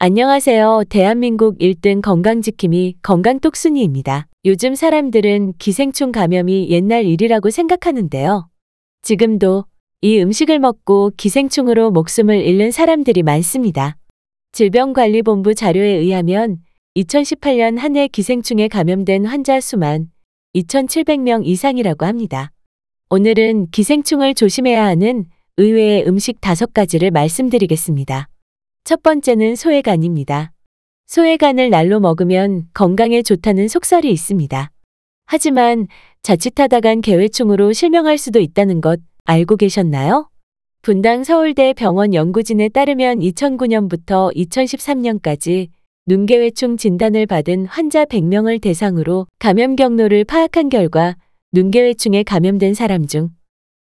안녕하세요. 대한민국 1등 건강지킴이 건강똑순이입니다. 요즘 사람들은 기생충 감염이 옛날 일이라고 생각하는데요. 지금도 이 음식을 먹고 기생충으로 목숨을 잃는 사람들이 많습니다. 질병관리본부 자료에 의하면 2018년 한 해 기생충에 감염된 환자 수만 2,700명 이상이라고 합니다. 오늘은 기생충을 조심해야 하는 의외의 음식 5가지를 말씀드리겠습니다. 첫 번째는 소외간입니다. 소외간을 날로 먹으면 건강에 좋다는 속설이 있습니다. 하지만 자칫하다간 개회충으로 실명할 수도 있다는 것 알고 계셨나요? 분당 서울대 병원 연구진에 따르면 2009년부터 2013년까지 눈개회충 진단을 받은 환자 100명을 대상으로 감염 경로를 파악한 결과 눈개회충에 감염된 사람 중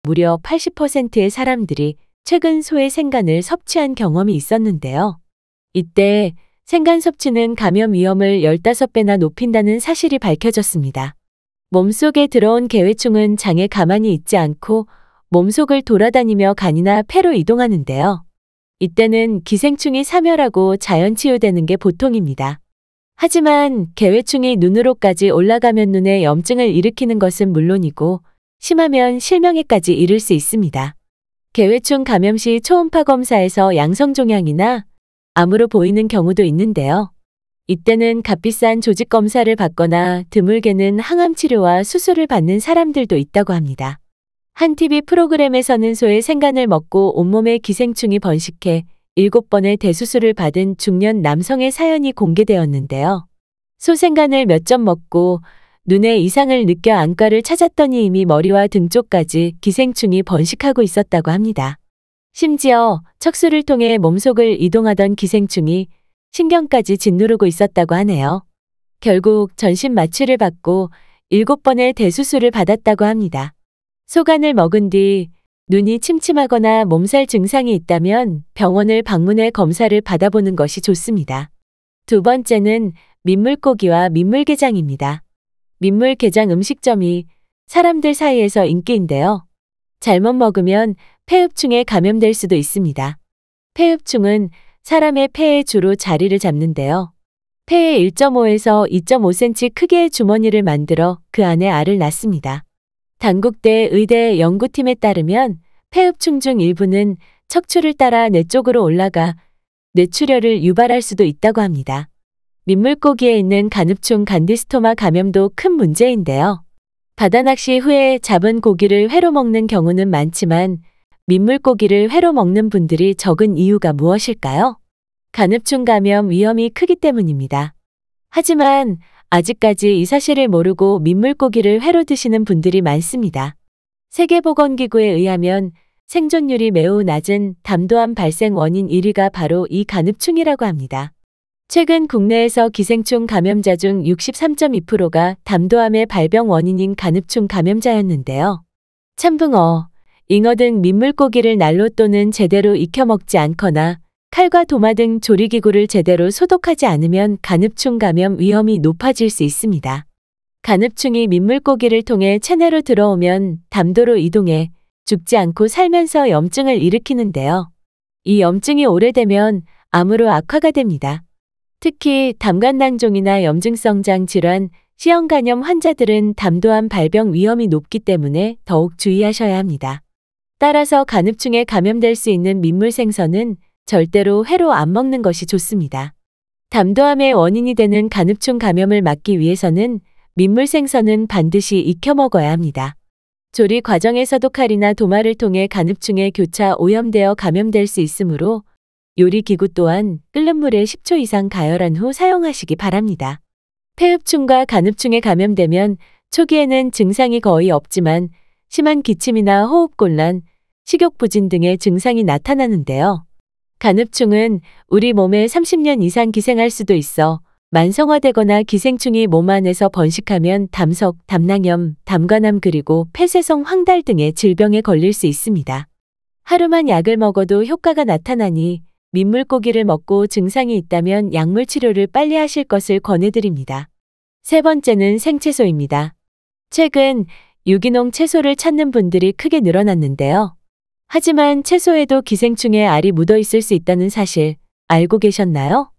무려 80%의 사람들이 최근 소외 생간을 섭취한 경험이 있었는데요. 이때 생간 섭취는 감염 위험을 15배나 높인다는 사실이 밝혀졌습니다. 몸속에 들어온 개회충은 장에 가만히 있지 않고 몸속을 돌아다니며 간이나 폐로 이동하는데요. 이때는 기생충이 사멸하고 자연 치유되는 게 보통입니다. 하지만 개회충이 눈으로까지 올라가면 눈에 염증을 일으키는 것은 물론이고 심하면 실명에까지 이를 수 있습니다. 개회충 감염 시 초음파 검사에서 양성 종양이나 암으로 보이는 경우도 있는데요. 이때는 값비싼 조직 검사를 받거나 드물게는 항암 치료와 수술을 받는 사람들도 있다고 합니다. 한 TV 프로그램에서는 소의 생간을 먹고 온몸에 기생충이 번식해 7번의 대수술을 받은 중년 남성의 사연이 공개되었는데요. 소 생간을 몇 점 먹고 눈에 이상을 느껴 안과를 찾았더니 이미 머리와 등 쪽까지 기생충이 번식하고 있었다고 합니다. 심지어 척수를 통해 몸속을 이동하던 기생충이 신경까지 짓누르고 있었다고 하네요. 결국 전신 마취를 받고 7번의 대수술을 받았다고 합니다. 소간을 먹은 뒤 눈이 침침하거나 몸살 증상이 있다면 병원을 방문해 검사를 받아보는 것이 좋습니다. 두 번째는 민물고기와 민물게장입니다. 민물게장 음식점이 사람들 사이에서 인기인데요. 잘못 먹으면 폐흡충에 감염될 수도 있습니다. 폐흡충은 사람의 폐에 주로 자리를 잡는데요. 폐에 1.5에서 2.5cm 크기의 주머니를 만들어 그 안에 알을 낳습니다. 단국대 의대 연구팀에 따르면 폐흡충 중 일부는 척추를 따라 뇌 쪽으로 올라가 뇌출혈을 유발할 수도 있다고 합니다. 민물고기에 있는 간흡충 간디스토마 감염도 큰 문제인데요. 바다낚시 후에 잡은 고기를 회로 먹는 경우는 많지만 민물고기를 회로 먹는 분들이 적은 이유가 무엇일까요? 간흡충 감염 위험이 크기 때문입니다. 하지만 아직까지 이 사실을 모르고 민물고기를 회로 드시는 분들이 많습니다. 세계보건기구에 의하면 생존율이 매우 낮은 담도암 발생 원인 1위가 바로 이 간흡충이라고 합니다. 최근 국내에서 기생충 감염자 중 63.2%가 담도암의 발병 원인인 간흡충 감염자였는데요. 참붕어, 잉어 등 민물고기를 날로 또는 제대로 익혀 먹지 않거나 칼과 도마 등 조리기구를 제대로 소독하지 않으면 간흡충 감염 위험이 높아질 수 있습니다. 간흡충이 민물고기를 통해 체내로 들어오면 담도로 이동해 죽지 않고 살면서 염증을 일으키는데요. 이 염증이 오래되면 암으로 악화가 됩니다. 특히 담관낭종이나 염증성장 질환, C형 환자들은 담도암 발병 위험이 높기 때문에 더욱 주의하셔야 합니다. 따라서 간흡충에 감염될 수 있는 민물 생선은 절대로 회로 안 먹는 것이 좋습니다. 담도암의 원인이 되는 간흡충 감염을 막기 위해서는 민물 생선은 반드시 익혀 먹어야 합니다. 조리 과정에서도 칼이나 도마를 통해 간흡충에 교차 오염되어 감염될 수 있으므로 요리기구 또한 끓는 물에 10초 이상 가열한 후 사용하시기 바랍니다. 폐흡충과 간흡충에 감염되면 초기에는 증상이 거의 없지만 심한 기침이나 호흡곤란, 식욕부진 등의 증상이 나타나는데요. 간흡충은 우리 몸에 30년 이상 기생할 수도 있어 만성화되거나 기생충이 몸 안에서 번식하면 담석, 담낭염, 담관암 그리고 폐쇄성 황달 등의 질병에 걸릴 수 있습니다. 하루만 약을 먹어도 효과가 나타나니 민물고기를 먹고 증상이 있다면 약물 치료를 빨리 하실 것을 권해드립니다. 세 번째는 생채소입니다. 최근 유기농 채소를 찾는 분들이 크게 늘어났는데요. 하지만 채소에도 기생충의 알이 묻어 있을 수 있다는 사실 알고 계셨나요?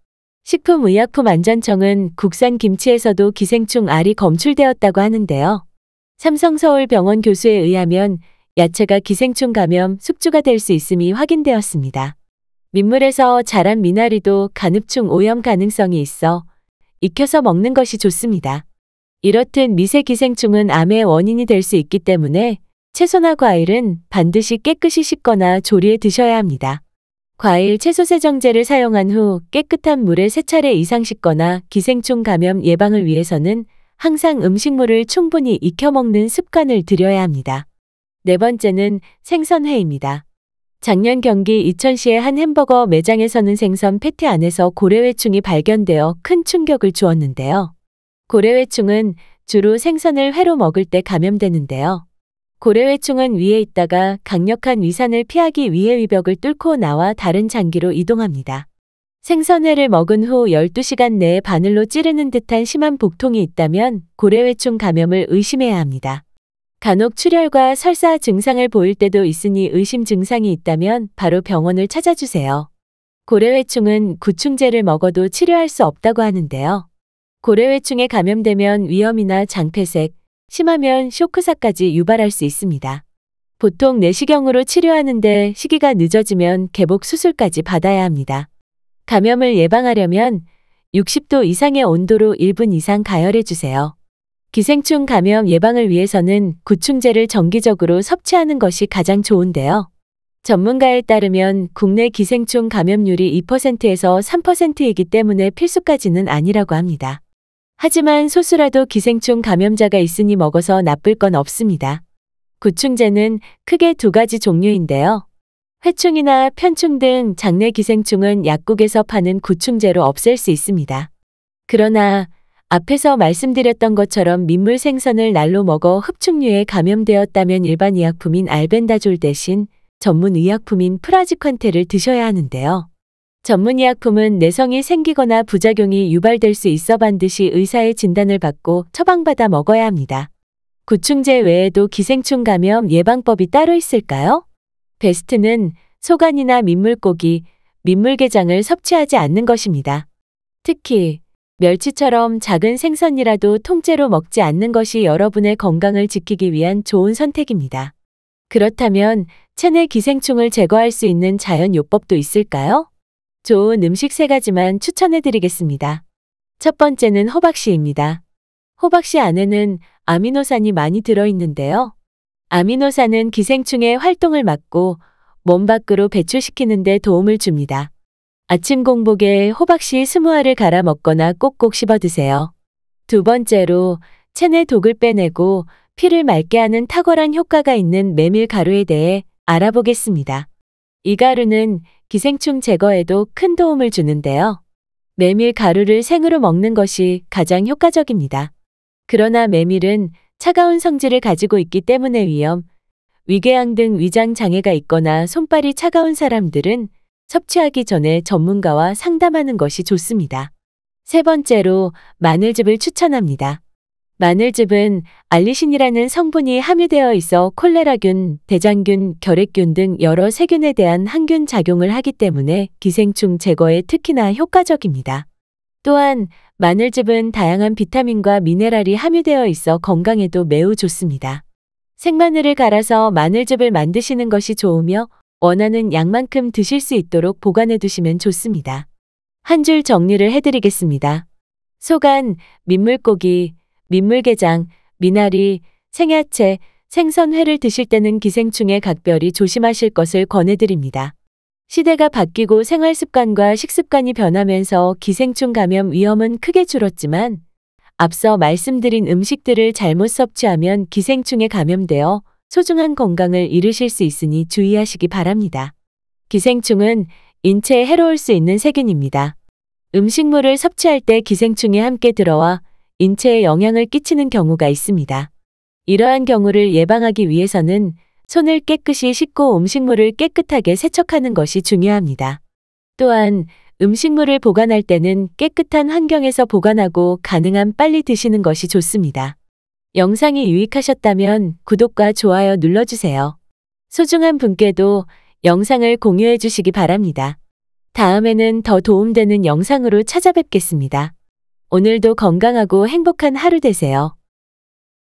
식품의약품안전청은 국산 김치에서도 기생충 R이 검출되었다고 하는데요. 삼성서울병원 교수에 의하면 야채가 기생충 감염 숙주가 될 수 있음이 확인되었습니다. 민물에서 자란 미나리도 간흡충 오염 가능성이 있어 익혀서 먹는 것이 좋습니다. 이렇듯 미세 기생충은 암의 원인이 될 수 있기 때문에 채소나 과일은 반드시 깨끗이 씻거나 조리해 드셔야 합니다. 과일 채소 세정제를 사용한 후 깨끗한 물에 3차례 이상 씻거나 기생충 감염 예방을 위해서는 항상 음식물을 충분히 익혀 먹는 습관을 들여야 합니다. 네 번째는 생선회입니다. 작년 경기 이천시의 한 햄버거 매장에서는 생선 패티 안에서 고래회충이 발견되어 큰 충격을 주었는데요. 고래회충은 주로 생선을 회로 먹을 때 감염되는데요. 고래회충은 위에 있다가 강력한 위산을 피하기 위해 위벽을 뚫고 나와 다른 장기로 이동합니다. 생선회를 먹은 후 12시간 내에 바늘로 찌르는 듯한 심한 복통이 있다면 고래회충 감염을 의심해야 합니다. 간혹 출혈과 설사 증상을 보일 때도 있으니 의심 증상이 있다면 바로 병원을 찾아주세요. 고래회충은 구충제를 먹어도 치료할 수 없다고 하는데요. 고래회충에 감염되면 위염이나 장폐색, 심하면 쇼크사까지 유발할 수 있습니다. 보통 내시경으로 치료하는데 시기가 늦어지면 개복 수술까지 받아야 합니다. 감염을 예방하려면 60도 이상의 온도로 1분 이상 가열해 주세요. 기생충 감염 예방을 위해서는 구충제를 정기적으로 섭취하는 것이 가장 좋은데요. 전문가에 따르면 국내 기생충 감염률이 2%에서 3%이기 때문에 필수까지는 아니라고 합니다. 하지만 소수라도 기생충 감염자가 있으니 먹어서 나쁠 건 없습니다. 구충제는 크게 2가지 종류인데요. 회충이나 편충 등 장내 기생충은 약국에서 파는 구충제로 없앨 수 있습니다. 그러나 앞에서 말씀드렸던 것처럼 민물 생선을 날로 먹어 흡충류에 감염되었다면 일반 의약품인 알벤다졸 대신 전문 의약품인 프라지퀀테를 드셔야 하는데요. 전문 의약품은 내성이 생기거나 부작용이 유발될 수 있어 반드시 의사의 진단을 받고 처방받아 먹어야 합니다. 구충제 외에도 기생충 감염 예방법이 따로 있을까요? 베스트는 소간이나 민물고기, 민물게장을 섭취하지 않는 것입니다. 특히 멸치처럼 작은 생선이라도 통째로 먹지 않는 것이 여러분의 건강을 지키기 위한 좋은 선택입니다. 그렇다면 체내 기생충을 제거할 수 있는 자연요법도 있을까요? 좋은 음식 3가지만 추천해드리겠습니다. 첫 번째는 호박씨입니다. 호박씨 안에는 아미노산이 많이 들어있는데요. 아미노산은 기생충의 활동을 막고 몸 밖으로 배출시키는 데 도움을 줍니다. 아침 공복에 호박씨 20알을 갈아 먹거나 꼭꼭 씹어 드세요. 두 번째로 체내 독을 빼내고 피를 맑게 하는 탁월한 효과가 있는 메밀 가루에 대해 알아보겠습니다. 이 가루는 기생충 제거에도 큰 도움을 주는데요. 메밀 가루를 생으로 먹는 것이 가장 효과적입니다. 그러나 메밀은 차가운 성질을 가지고 있기 때문에 위궤양 등 위장 장애가 있거나 손발이 차가운 사람들은 섭취하기 전에 전문가와 상담하는 것이 좋습니다. 세 번째로 마늘즙을 추천합니다. 마늘즙은 알리신이라는 성분이 함유되어 있어 콜레라균, 대장균, 결핵균 등 여러 세균에 대한 항균 작용을 하기 때문에 기생충 제거에 특히나 효과적입니다. 또한 마늘즙은 다양한 비타민과 미네랄이 함유되어 있어 건강에도 매우 좋습니다. 생마늘을 갈아서 마늘즙을 만드시는 것이 좋으며 원하는 양만큼 드실 수 있도록 보관해 두시면 좋습니다. 한 줄 정리를 해드리겠습니다. 소간, 민물고기, 민물게장, 미나리, 생야채, 생선회를 드실 때는 기생충에 각별히 조심하실 것을 권해드립니다. 시대가 바뀌고 생활습관과 식습관이 변하면서 기생충 감염 위험은 크게 줄었지만 앞서 말씀드린 음식들을 잘못 섭취하면 기생충에 감염되어 소중한 건강을 잃으실 수 있으니 주의하시기 바랍니다. 기생충은 인체에 해로울 수 있는 세균입니다. 음식물을 섭취할 때 기생충이 함께 들어와 인체에 영향을 끼치는 경우가 있습니다. 이러한 경우를 예방하기 위해서는 손을 깨끗이 씻고 음식물을 깨끗하게 세척하는 것이 중요합니다. 또한 음식물을 보관할 때는 깨끗한 환경에서 보관하고 가능한 빨리 드시는 것이 좋습니다. 영상이 유익하셨다면 구독과 좋아요 눌러주세요. 소중한 분께도 영상을 공유해 주시기 바랍니다. 다음에는 더 도움되는 영상으로 찾아뵙겠습니다. 오늘도 건강하고 행복한 하루 되세요.